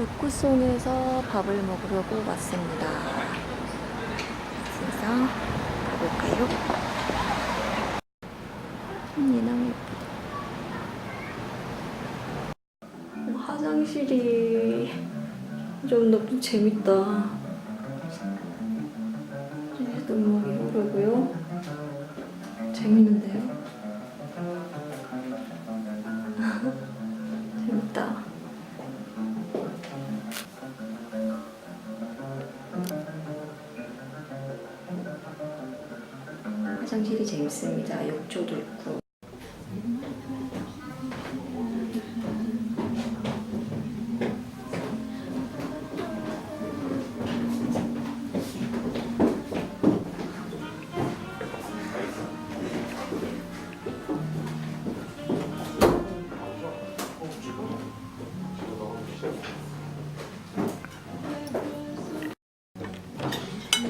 벽구송에서 밥을 먹으려고 왔습니다. 그래서 가볼까요? 얘랑 화장실이 좀 너무 재밌다. 이제 음악이 흐르고요. 재밌는데요? 재밌다. 화장실이 재밌습니다. 욕조도 있고.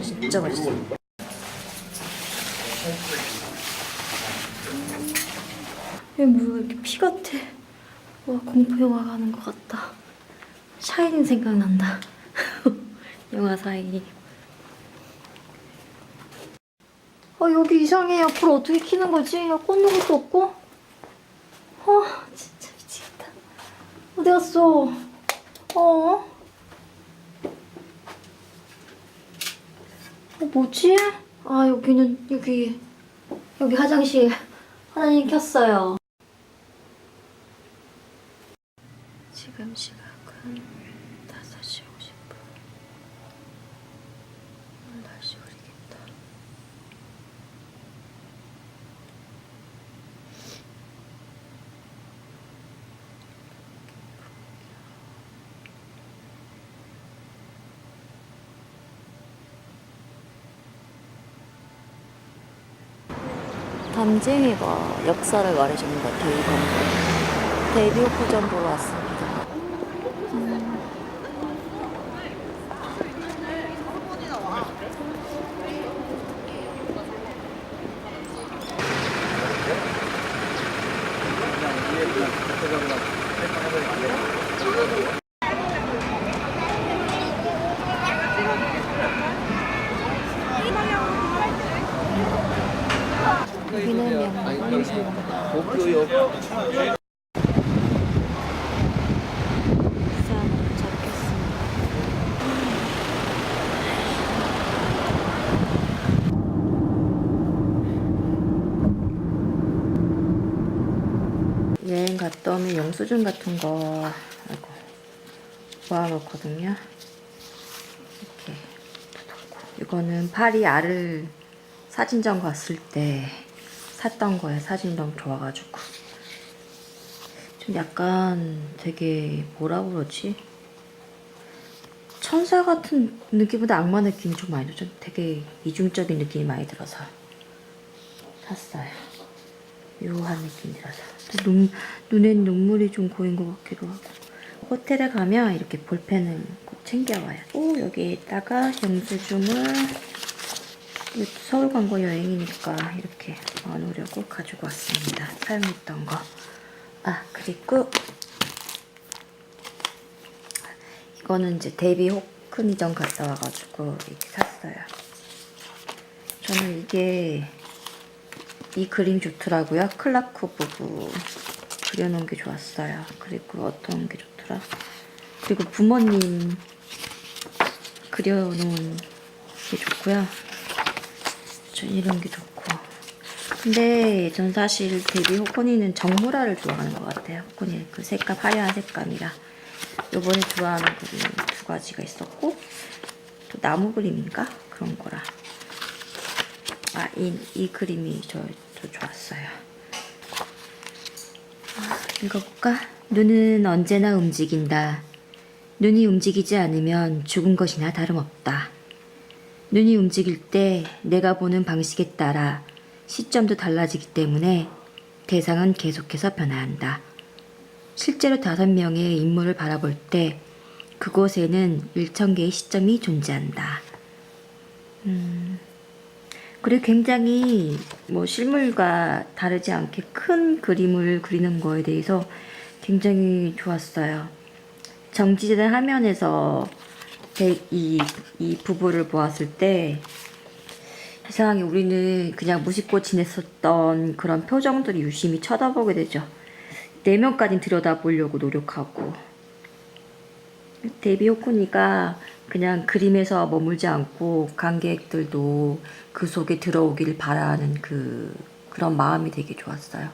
진짜 맛있어. 얘 뭐야, 이렇게 피 같아. 와, 공포 영화 가는 것 같다. 샤이닝 생각난다. 영화 사이. 여기 이상해. 불 어떻게 켜는 거지? 야, 꽂는 것도 없고. 진짜 미치겠다. 어디 갔어? 뭐지? 여기는, 여기 화장실. 화장실 켰어요. 지금 시각은 5시 50분. 오늘 날씨 흐리겠다. 담쟁이가 역사를 말해주는 것 같아요, 이 광고. 데뷔 오프전 보러 왔습니다. 여기는 명동입니다. 부산으로 찾겠습니다. 여행 갔다 오면 영수증 같은 거 모아놓거든요. 이렇게 놓고. 이거는 파리 알을 사진전 갔을 때 샀던 거예요. 사진이 너무 좋아가지고. 좀 약간 되게 뭐라 그러지? 천사 같은 느낌보다 악마 느낌이 좀 많이 들죠. 되게 이중적인 느낌이 많이 들어서 샀어요. 묘한 느낌이라서. 눈엔 눈물이 좀 고인 것 같기도 하고. 호텔에 가면 이렇게 볼펜을 꼭 챙겨와요. 또 여기에다가 영수증을 서울 관광 여행이니까 이렇게 넣어놓으려고 가지고 왔습니다. 사용했던 거. 그리고 이거는 이제 데뷔 호크니전 갔다 와가지고 이렇게 샀어요. 저는 이 그림 좋더라고요. 클라크 부부 그려놓은 게 좋았어요. 그리고 어떤 게 좋더라? 그리고 부모님 그려놓은 게 좋고요. 전 이런 게 좋고. 근데 전 사실 데뷔 호코니는 정무라를 좋아하는 것 같아요. 호코니 그 색감, 화려한 색감이라. 요번에 좋아하는 그림 2가지가 있었고, 또 나무 그림인가? 그런 거라. 이 그림이 저 좋았어요. 읽어볼까? 눈은 언제나 움직인다. 눈이 움직이지 않으면 죽은 것이나 다름없다. 눈이 움직일 때 내가 보는 방식에 따라 시점도 달라지기 때문에 대상은 계속해서 변화한다. 실제로 5명의 인물을 바라볼 때 그곳에는 1000개의 시점이 존재한다. 그리고 굉장히 실물과 다르지 않게 큰 그림을 그리는 거에 대해서 굉장히 좋았어요. 정지된 화면에서 이 부부를 보았을 때 이상하게 우리는 그냥 무심코 지냈었던 그런 표정들이 유심히 쳐다보게 되죠. 내면까지 들여다보려고 노력하고. 데이비 호크니가 그냥 그림에서 머물지 않고 관객들도 그 속에 들어오길 바라는 그런 마음이 되게 좋았어요.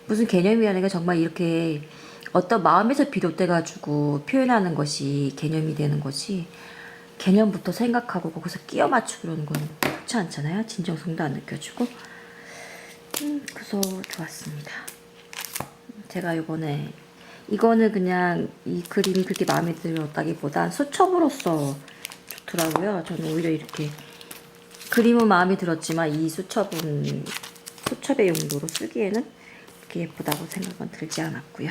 무슨 개념이라는 게 정말 이렇게 어떤 마음에서 비롯돼가지고 표현하는 것이 개념이 되는 것이 개념부터 생각하고 거기서 끼워 맞추고 그러는 건 그렇지 않잖아요. 진정성도 안 느껴지고. 그래서 좋았습니다. 제가 이거는 그냥 이 그림이 그렇게 마음에 들었다기보단 수첩으로서 좋더라고요. 저는 오히려 이렇게 그림은 마음에 들었지만 이 수첩의 용도로 쓰기에는 그렇게 예쁘다고 생각은 들지 않았고요.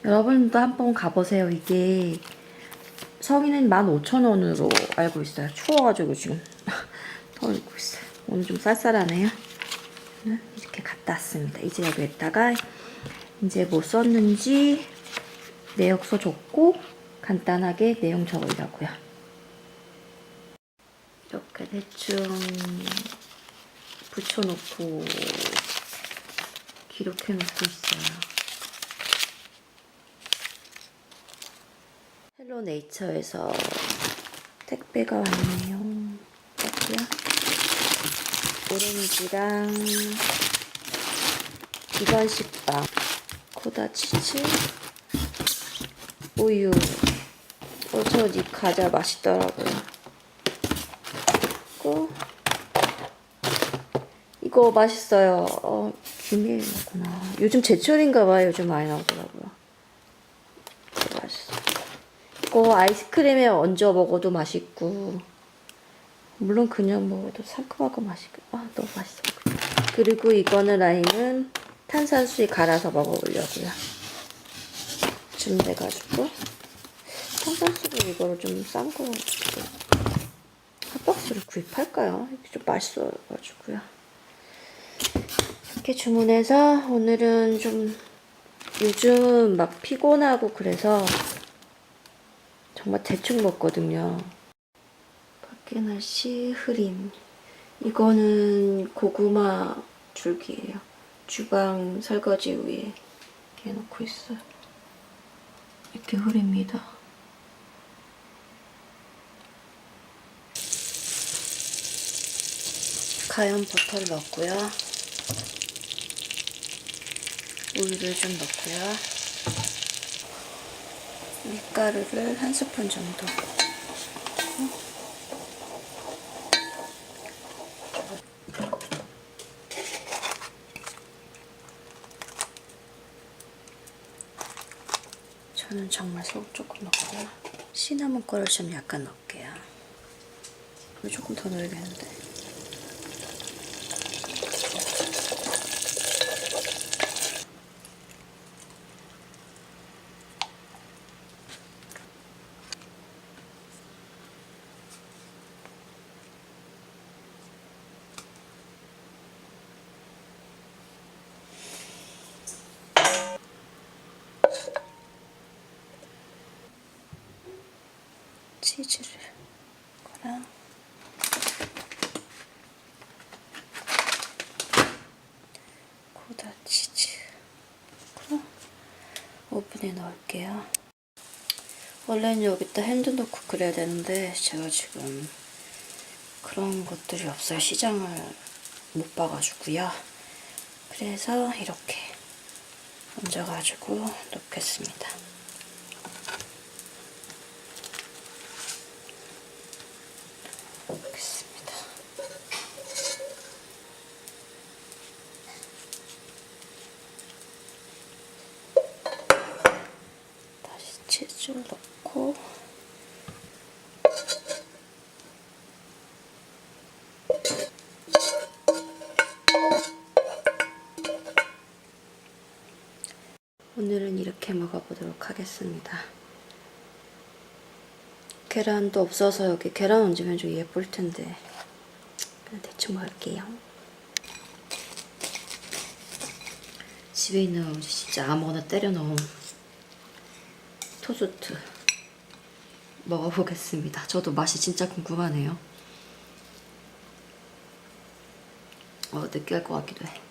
여러분도 한번 가보세요. 이게 성인은 15,000원으로 알고 있어요. 추워가지고 지금 떨고 있어요. 오늘 좀 쌀쌀하네요. 이렇게 갔다 왔습니다. 이제 여기에다가 이제 뭐 썼는지 내역서 적고 간단하게 내용 적으려고요. 이렇게 대충 붙여놓고 기록해놓고 있어요. 헬로 네이처에서 택배가 왔네요. 여기요. 오렌지랑 비건 식빵, 코다 치즈, 우유. 저 이 과자 맛있더라고요. 그리고 이거 맛있어요. 김이구나. 요즘 제철인가봐요. 요즘 많이 나오더라고요. 맛있어. 이거 아이스크림에 얹어 먹어도 맛있고, 물론 그냥 먹어도 상큼하고 맛있고, 너무 맛있어. 그리고 이거는 라임은 탄산수에 갈아서 먹어보려고요. 준비해가지고 탄산수를 이거를 좀 싼 거 핫박스를 구입할까요? 이게 좀 맛있어가지고요. 이렇게 주문해서 오늘은 좀 요즘 막 피곤하고 그래서 정말 대충 먹거든요. 밖에 날씨 흐림. 이거는 고구마 줄기예요. 주방 설거지 위에 이렇게 놓고 있어요. 이렇게 흐립니다. 가염 버터를 넣고요. 우유를 좀 넣고요. 밀가루를 1스푼 정도. 저는 정말 소금 조금 넣고요. 시나몬 거를 좀 약간 넣을게요. 조금 더 넣어야겠는데. 치즈를 거랑 고다 치즈 오븐에 넣을게요. 원래는 여기다 핸드 넣고 그래야 되는데 제가 지금 그런 것들이 없어요. 시장을 못 봐가지고요. 그래서 이렇게 얹어가지고 넣겠습니다. 넣겠습니다. 다시 치즈를 넣고 오늘은 이렇게 먹어보도록 하겠습니다. 계란도 없어서 여기 계란 얹으면 좀 예쁠 텐데 그냥 대충 먹을게요. 집에 있는 진짜 아무거나 때려 넣은 토스트 먹어보겠습니다. 저도 맛이 진짜 궁금하네요. 느끼할 것 같기도 해.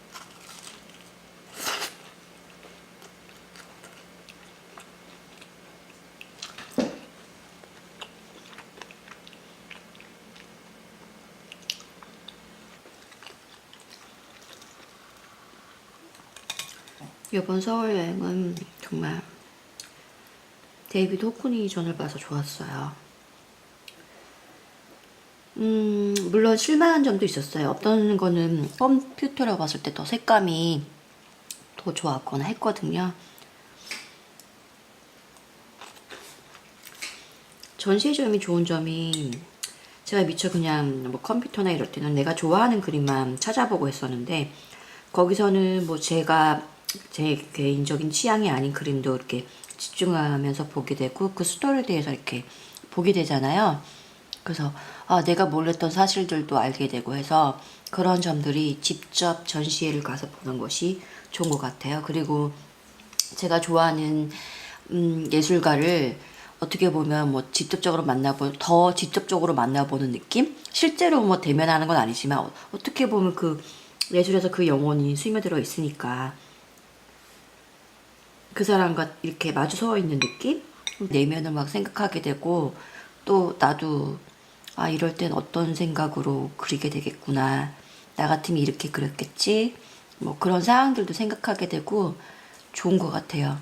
이번 서울 여행은 정말 데이비드 호크니전을 봐서 좋았어요. 물론 실망한 점도 있었어요. 어떤 거는 컴퓨터로 봤을 때 더 색감이 더 좋았거나 했거든요. 전시점이 좋은 점이 제가 미처 그냥 뭐 컴퓨터나 이럴 때는 내가 좋아하는 그림만 찾아보고 했었는데 거기서는 뭐 제가 제 개인적인 취향이 아닌 그림도 이렇게 집중하면서 보게 되고 그 스토리에 대해서 이렇게 보게 되잖아요. 그래서 내가 몰랐던 사실들도 알게 되고 해서 그런 점들이 직접 전시회를 가서 보는 것이 좋은 것 같아요. 그리고 제가 좋아하는 예술가를 어떻게 보면 뭐 더 직접적으로 만나보는 느낌? 실제로 뭐 대면하는 건 아니지만 어떻게 보면 그 예술에서 그 영혼이 스며들어 있으니까 그 사람과 이렇게 마주 서 있는 느낌? 내면을 막 생각하게 되고 또 나도 이럴 땐 어떤 생각으로 그리게 되겠구나. 나 같으면 이렇게 그렸겠지. 뭐 그런 상황들도 생각하게 되고 좋은 것 같아요.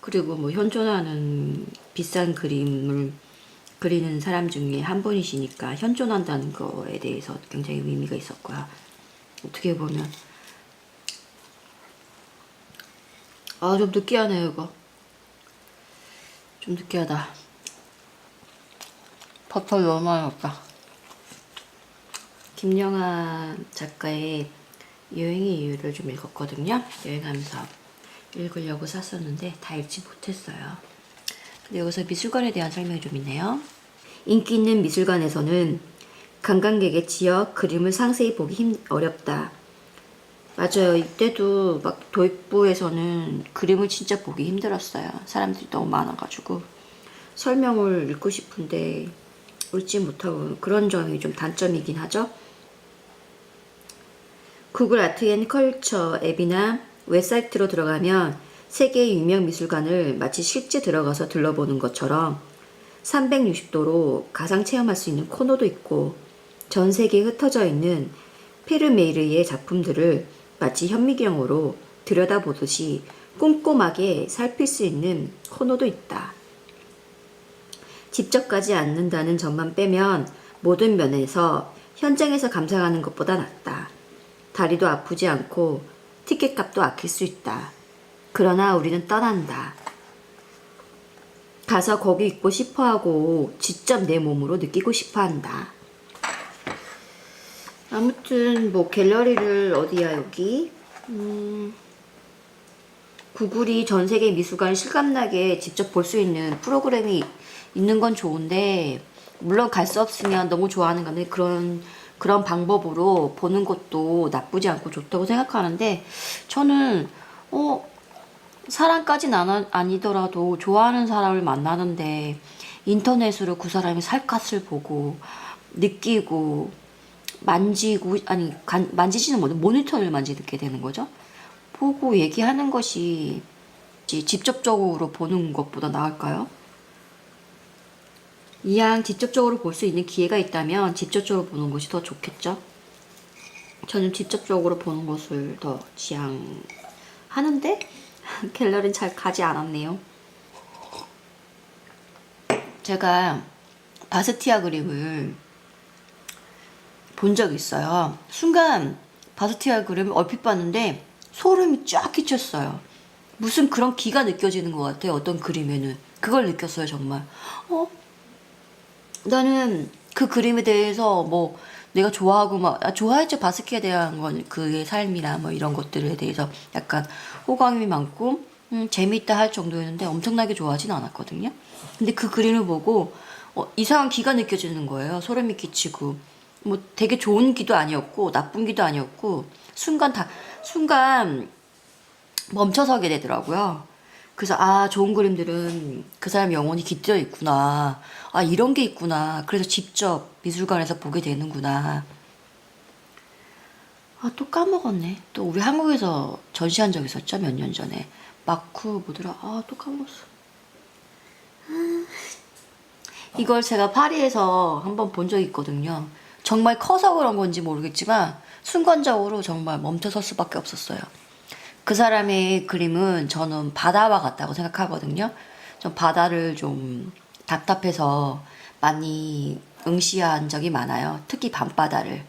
그리고 뭐 현존하는 비싼 그림을 그리는 사람 중에 한 분이시니까 현존한다는 거에 대해서 굉장히 의미가 있었고요. 어떻게 보면 좀 느끼하네요 이거. 좀 느끼하다. 버터 너무 많이 넣었다. 김영하 작가의 여행의 이유를 좀 읽었거든요. 여행하면서 읽으려고 샀었는데 다 읽지 못했어요. 근데 여기서 미술관에 대한 설명이 좀 있네요. 인기 있는 미술관에서는 관광객의 지역 그림을 상세히 보기 어렵다. 맞아요. 이때도 막 도입부에서는 그림을 진짜 보기 힘들었어요. 사람들이 너무 많아가지고 설명을 읽고 싶은데 읽지 못하고 그런 점이 좀 단점이긴 하죠. 구글 아트 앤 컬처 앱이나 웹사이트로 들어가면 세계의 유명 미술관을 마치 실제 들어가서 둘러보는 것처럼 360도로 가상 체험할 수 있는 코너도 있고 전 세계에 흩어져 있는 페르메이르의 작품들을 마치 현미경으로 들여다보듯이 꼼꼼하게 살필 수 있는 코너도 있다. 직접 가지 않는다는 점만 빼면 모든 면에서 현장에서 감상하는 것보다 낫다. 다리도 아프지 않고 티켓값도 아낄 수 있다. 그러나 우리는 떠난다. 가서 거기 있고 싶어하고 직접 내 몸으로 느끼고 싶어한다. 아무튼 뭐 갤러리를 어디야 여기? 구글이 전 세계 미술관 실감나게 직접 볼 수 있는 프로그램이 있는 건 좋은데 물론 갈 수 없으면 너무 좋아하는 건데 그런 방법으로 보는 것도 나쁘지 않고 좋다고 생각하는데 저는 사람까지는 아니더라도 좋아하는 사람을 만나는데 인터넷으로 그 사람이 살갗을 보고 느끼고 만지고 만지지는 못해 모니터를 만지게 되는 거죠. 보고 얘기하는 것이 직접적으로 보는 것보다 나을까요? 이왕 직접적으로 볼 수 있는 기회가 있다면 직접적으로 보는 것이 더 좋겠죠? 저는 직접적으로 보는 것을 더 지향하는데 갤러리는 잘 가지 않았네요. 제가 바스티아 그림을 본 적이 있어요. 순간 바스티아 그림을 얼핏 봤는데 소름이 쫙 끼쳤어요. 무슨 그런 기가 느껴지는 것 같아요. 어떤 그림에는. 그걸 느꼈어요 정말. 나는 그 그림에 대해서 뭐 내가 좋아하고 좋아했죠. 바스키에 대한 건 그의 삶이나 뭐 이런 것들에 대해서 약간 호감이 많고 재미있다 할 정도였는데 엄청나게 좋아하진 않았거든요. 근데 그 그림을 보고 이상한 기가 느껴지는 거예요. 소름이 끼치고 뭐 되게 좋은 기도 아니었고 나쁜 기도 아니었고 순간 멈춰서게 되더라고요. 그래서 아, 좋은 그림들은 그 사람 영혼이 깃들어 있구나. 아, 이런 게 있구나. 그래서 직접 미술관에서 보게 되는구나. 아, 또 까먹었네. 또 우리 한국에서 전시한 적 있었죠? 몇 년 전에. 마쿠 뭐더라? 아, 또 까먹었어. 이걸 제가 파리에서 한번 본 적이 있거든요. 정말 커서 그런 건지 모르겠지만 순간적으로 정말 멈춰설 수밖에 없었어요. 그 사람의 그림은 저는 바다와 같다고 생각하거든요. 좀 바다를 좀 답답해서 많이 응시한 적이 많아요. 특히 밤바다를.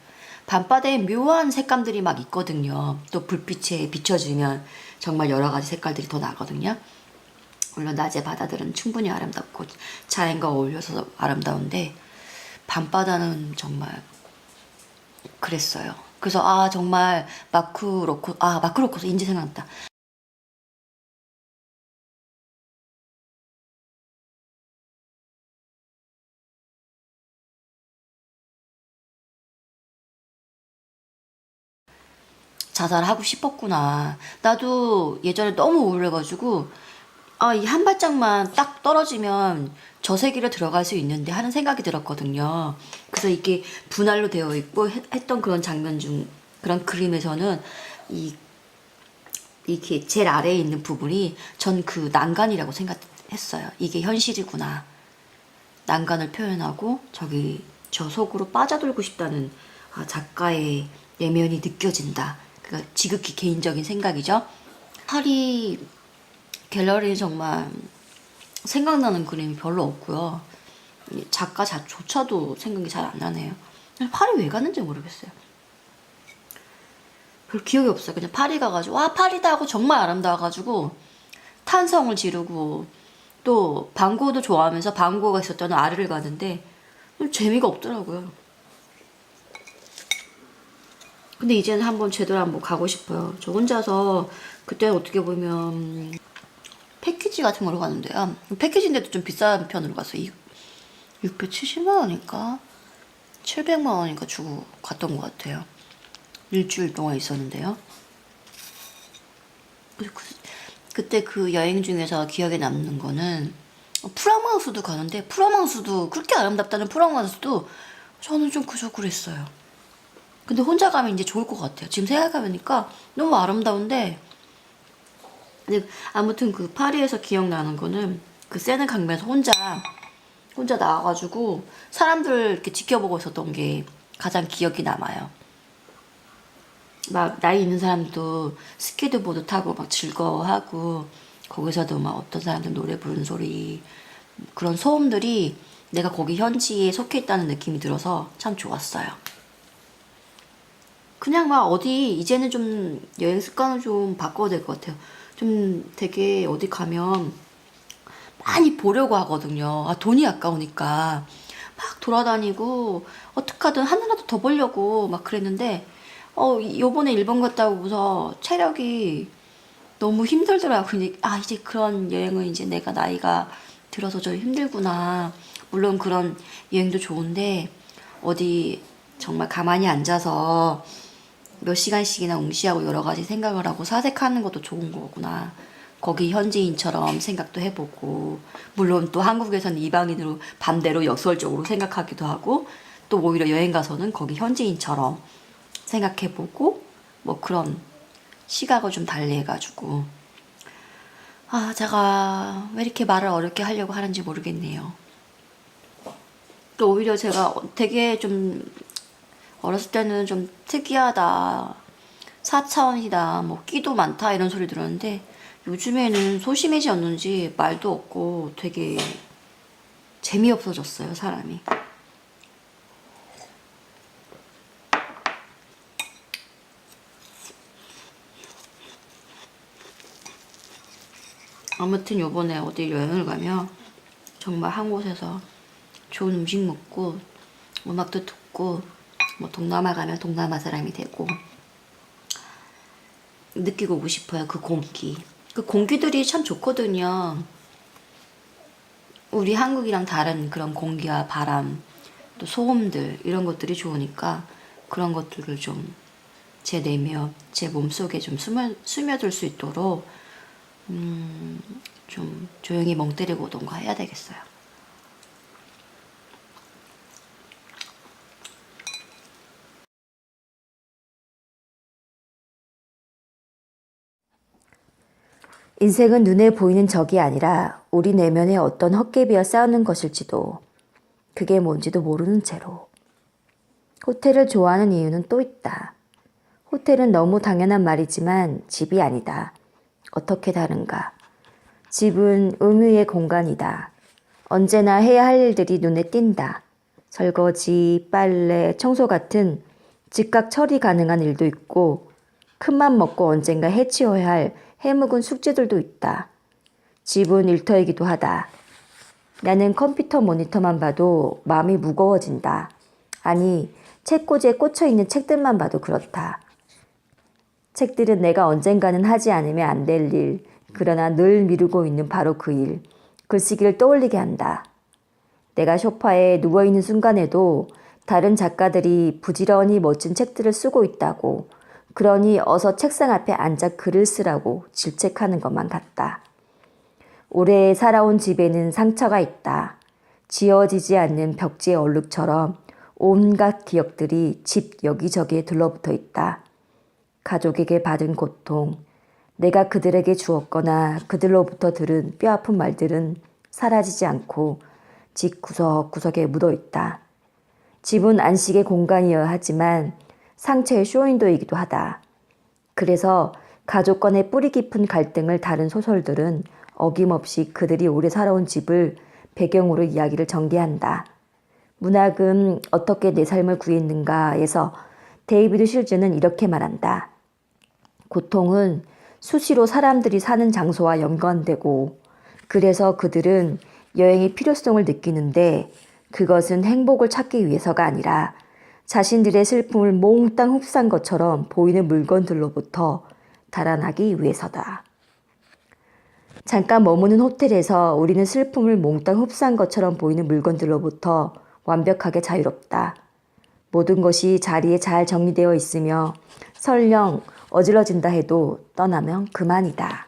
밤바다에 묘한 색감들이 막 있거든요. 또 불빛에 비춰지면 정말 여러 가지 색깔들이 더 나거든요. 물론 낮의 바다들은 충분히 아름답고 자연과 어울려서 아름다운데 밤바다는 정말 그랬어요. 그래서 아, 정말 마크 로코스 인지 생각났다. 자살하고 싶었구나. 나도 예전에 너무 우울해가지고 아, 이 한 발짝만 딱 떨어지면 저 세계로 들어갈 수 있는데 하는 생각이 들었거든요. 그래서 이게 분할로 되어 있고 했던 그런 장면 중 그런 그림에서는 이 이렇게 제일 아래에 있는 부분이 전 그 난간이라고 생각했어요. 이게 현실이구나. 난간을 표현하고 저기 저 속으로 빠져들고 싶다는 아, 작가의 내면이 느껴진다. 그러니까 지극히 개인적인 생각이죠. 파리 갤러리 정말 생각나는 그림이 별로 없고요. 작가 자조차도 생각이 잘 안 나네요. 파리 왜 갔는지 모르겠어요. 별 기억이 없어요. 그냥 파리 가가지고 와 파리다 하고 정말 아름다워가지고 탄성을 지르고 또 방고도 좋아하면서 방고가 있었던 아르를 가는데 재미가 없더라고요. 근데 이제는 한번 제대로 한번 가고 싶어요. 저 혼자서 그때 어떻게 보면 패키지 같은 걸로 가는데요. 패키지인데도 좀 비싼 편으로 갔어요. 670만 원인가? 700만 원인가 주고 갔던 것 같아요. 일주일 동안 있었는데요. 그때 그 여행 중에서 기억에 남는 거는 프랑마우스도 가는데 프랑마우스도 그렇게 아름답다는 프랑마우스도 저는 좀 그랬어요. 근데 혼자 가면 이제 좋을 것 같아요. 지금 생각해보니까 너무 아름다운데 근데 아무튼 그 파리에서 기억나는 거는 그 세느 강변에서 혼자 나와가지고 사람들 이렇게 지켜보고 있었던 게 가장 기억이 남아요. 막 나이 있는 사람도 스케이트보드 타고 막 즐거워하고 거기서도 막 어떤 사람들 노래 부르는 소리 그런 소음들이 내가 거기 현지에 속해 있다는 느낌이 들어서 참 좋았어요. 그냥 막 어디 이제는 좀 여행 습관을 좀 바꿔야 될 것 같아요. 좀 되게 어디 가면 많이 보려고 하거든요. 아, 돈이 아까우니까 막 돌아다니고 어떻게 하든 하나라도 더 보려고 막 그랬는데 요번에 일본 갔다 오고서 체력이 너무 힘들더라고요. 아, 이제 그런 여행은 이제 내가 나이가 들어서 좀 힘들구나. 물론 그런 여행도 좋은데 어디 정말 가만히 앉아서 몇 시간씩이나 응시하고 여러 가지 생각을 하고 사색하는 것도 좋은 거구나. 거기 현지인처럼 생각도 해보고 물론 또 한국에서는 이방인으로 반대로 역설적으로 생각하기도 하고 또 오히려 여행 가서는 거기 현지인처럼 생각해보고 뭐 그런 시각을 좀 달리해가지고 아, 제가 왜 이렇게 말을 어렵게 하려고 하는지 모르겠네요. 또 오히려 제가 되게 좀 어렸을 때는 좀 특이하다, 사차원이다, 뭐 끼도 많다 이런 소리 들었는데 요즘에는 소심해졌는지 말도 없고 되게 재미없어졌어요, 사람이. 아무튼 요번에 어디 여행을 가면 정말 한 곳에서 좋은 음식 먹고 음악도 듣고 뭐 동남아 가면 동남아 사람이 되고 느끼고 오고 싶어요. 그 공기. 그 공기들이 참 좋거든요. 우리 한국이랑 다른 그런 공기와 바람, 또 소음들 이런 것들이 좋으니까 그런 것들을 좀 제 내면, 제 몸속에 좀 스며들 수 있도록 좀 조용히 멍 때리고 오던가 해야 되겠어요. 인생은 눈에 보이는 적이 아니라 우리 내면의 어떤 헛개비와 싸우는 것일지도, 그게 뭔지도 모르는 채로. 호텔을 좋아하는 이유는 또 있다. 호텔은 너무 당연한 말이지만 집이 아니다. 어떻게 다른가? 집은 의무의 공간이다. 언제나 해야 할 일들이 눈에 띈다. 설거지, 빨래, 청소 같은 즉각 처리 가능한 일도 있고, 큰맘 먹고 언젠가 해치워야 할 해묵은 숙제들도 있다. 집은 일터이기도 하다. 나는 컴퓨터 모니터만 봐도 마음이 무거워진다. 아니, 책꽂이에 꽂혀있는 책들만 봐도 그렇다. 책들은 내가 언젠가는 하지 않으면 안 될 일, 그러나 늘 미루고 있는 바로 그 일, 글쓰기를 떠올리게 한다. 내가 소파에 누워있는 순간에도 다른 작가들이 부지런히 멋진 책들을 쓰고 있다고, 그러니 어서 책상 앞에 앉아 글을 쓰라고 질책하는 것만 같다. 오래 살아온 집에는 상처가 있다. 지워지지 않는 벽지의 얼룩처럼 온갖 기억들이 집 여기저기에 들러붙어 있다. 가족에게 받은 고통, 내가 그들에게 주었거나 그들로부터 들은 뼈아픈 말들은 사라지지 않고 집 구석구석에 묻어 있다. 집은 안식의 공간이어야 하지만 상처의 쇼윈도이기도 하다. 그래서 가족 간의 뿌리 깊은 갈등을 다룬 소설들은 어김없이 그들이 오래 살아온 집을 배경으로 이야기를 전개한다. 문학은 어떻게 내 삶을 구했는가에서 데이비드 실즈는 이렇게 말한다. 고통은 수시로 사람들이 사는 장소와 연관되고, 그래서 그들은 여행의 필요성을 느끼는데 그것은 행복을 찾기 위해서가 아니라 자신들의 슬픔을 몽땅 흡수한 것처럼 보이는 물건들로부터 달아나기 위해서다. 잠깐 머무는 호텔에서 우리는 슬픔을 몽땅 흡수한 것처럼 보이는 물건들로부터 완벽하게 자유롭다. 모든 것이 자리에 잘 정리되어 있으며 설령 어질러진다 해도 떠나면 그만이다.